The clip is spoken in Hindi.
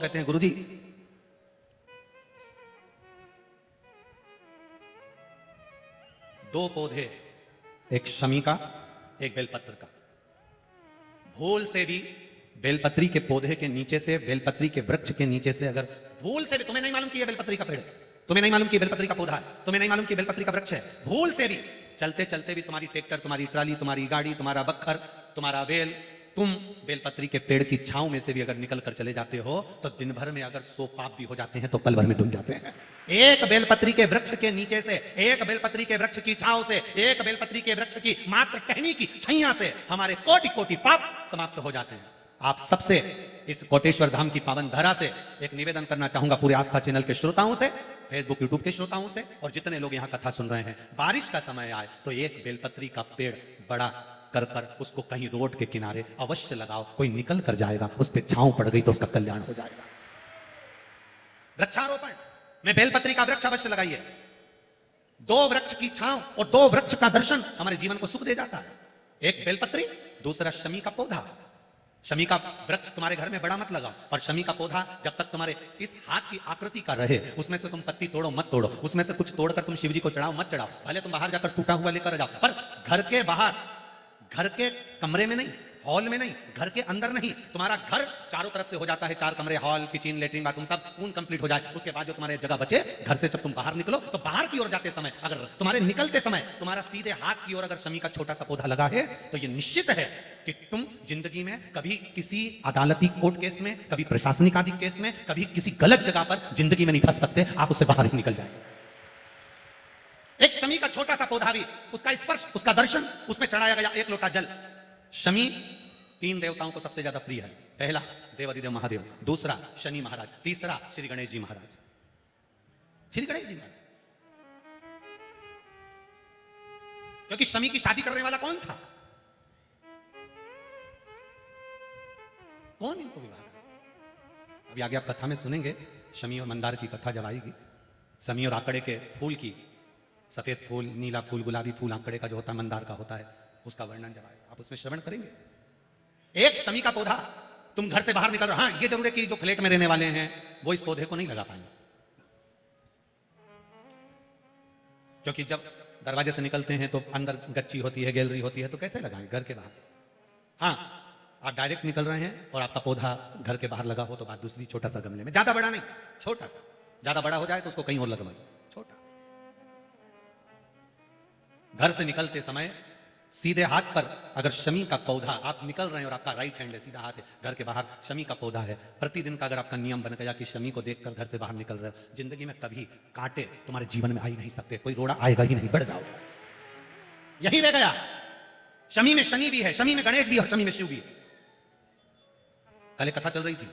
कहते हैं गुरुजी दो पौधे, एक शमी का एक बेलपत्र का, भूल से भी बेलपत्री के पौधे के नीचे से, बेलपत्री के वृक्ष के नीचे से अगर भूल से भी, तुम्हें नहीं मालूम कि यह बेलपत्री का पेड़ है, तुम्हें नहीं मालूम कि बेलपत्री का पौधा है, तुम्हें नहीं मालूम कि बेलपत्री का वृक्ष है, भूल से भी चलते चलते भी तुम्हारी ट्रैक्टर, तुम्हारी ट्राली, तुम्हारी गाड़ी, तुम्हारा बक्खर, तुम्हारा बेल, तुम बेलपत्री के पेड़ की छांव में से भी अगर निकल कर चले जाते हो तो दिन भर में अगर 100 पाप भी हो जाते हैं तो पल भर में धुल जाते हैं। एक बेलपत्री के वृक्ष के नीचे से, एक बेलपत्री के वृक्ष की छांव से, एक बेलपत्री के वृक्ष की मात्र टहनी की छैया से हमारे कोटि कोटि पाप समाप्त हो जाते हैं। आप सबसे इस कोटेश्वर धाम की पावन धरा से एक निवेदन करना चाहूंगा, पूरे आस्था चैनल के श्रोताओं से, फेसबुक यूट्यूब के श्रोताओं से, और जितने लोग यहां कथा सुन रहे हैं, बारिश का समय आए तो एक बेलपत्री का पेड़ बड़ा कर कर उसको कहीं रोड के किनारे अवश्य लगाओ, कोई निकल कर जाएगा, उस पर छांव पड़ गई तो उसका कल्याण हो जाएगा। वृक्षारोपण में बेलपत्री का वृक्ष अवश्य लगाइए। 2 वृक्ष की छांव और 2 वृक्ष का दर्शन हमारे जीवन को सुख दे जाता है। एक बेलपत्री, दूसरा शमी का पौधा। शमी का वृक्ष तुम्हारे घर में बड़ा मत लगाओ, और शमी का पौधा जब तक तुम्हारे इस हाथ की आकृति का रहे, उसमें से तुम पत्ती तोड़ो मत तोड़ो, उसमें से कुछ तोड़कर तुम शिव जी को चढ़ाओ मत चढ़ाओ, भले तुम बाहर जाकर टूटा हुआ लेकर जाओ, पर घर के बाहर, घर के कमरे में नहीं, हॉल में नहीं, घर के अंदर नहीं। तुम्हारा घर चारों तरफ से हो जाता है, 4 कमरे, हॉल, किचन, लेटरिन, बाथरूम सब पूर्ण कंप्लीट हो जाए, उसके बाद जो तुम्हारे जगह बचे, घर से जब तुम बाहर निकलो तो बाहर की ओर जाते समय, अगर तुम्हारे निकलते समय तुम्हारा सीधे हाथ की ओर अगर शमी का छोटा सा पौधा लगा है तो यह निश्चित है कि तुम जिंदगी में कभी किसी अदालती कोर्ट केस में, कभी प्रशासनिक आदि केस में, कभी किसी गलत जगह पर जिंदगी में नहीं फंस सकते, आप उससे बाहर ही निकल जाएंगे। एक शमी का छोटा सा पौधा भी, उसका स्पर्श, उसका दर्शन, उसमें चढ़ाया गया 1 लोटा जल। शमी 3 देवताओं को सबसे ज्यादा प्रिय है। पहला देवाधिदेव महादेव, दूसरा शनि महाराज, तीसरा श्री गणेश जी महाराज। श्री गणेश जी महाराज, क्योंकि शमी की शादी करने वाला कौन था? कौन इनको विवाह करेगा? अभी आगे आप कथा में सुनेंगे, शमी और मंदार की कथा जब आएगी, शमी और आंकड़े के फूल की, सफेद फूल, नीला फूल, गुलाबी फूल, आंकड़े का जो होता है, मंदार का होता है, उसका वर्णन जब आएगा आप उसमें श्रवण करेंगे। एक शमी का पौधा, तुम घर से बाहर निकल रहे हो, हाँ ये जरूर है कि जो फ्लैट में रहने वाले हैं वो इस पौधे को नहीं लगा पाएंगे, क्योंकि जब दरवाजे से निकलते हैं तो अंदर गच्ची होती है, गैलरी होती है, तो कैसे लगाएं घर के बाहर? हाँ, आप डायरेक्ट निकल रहे हैं और आपका पौधा घर के बाहर लगा हो तो बात दूसरी, छोटा सा गमले में, ज्यादा बड़ा नहीं, छोटा सा, ज्यादा बड़ा हो जाए तो उसको कहीं और लगवा दो, छोटा। घर से निकलते समय सीधे हाथ पर अगर शमी का पौधा, आप निकल रहे हैं और आपका राइट हैंड है, सीधा हाथ है, घर के बाहर शमी का पौधा है, प्रतिदिन का अगर आपका नियम बन गया कि शमी को देखकर घर से बाहर निकल रहे हो, जिंदगी में कभी कांटे तुम्हारे जीवन में आ ही नहीं सकते, कोई रोड़ा आएगा ही नहीं, बढ़ जाओ। यही रह गया, शमी में शनि भी है, शमी में गणेश भी है और शमी में शिव भी है। कल एक कथा चल रही थी,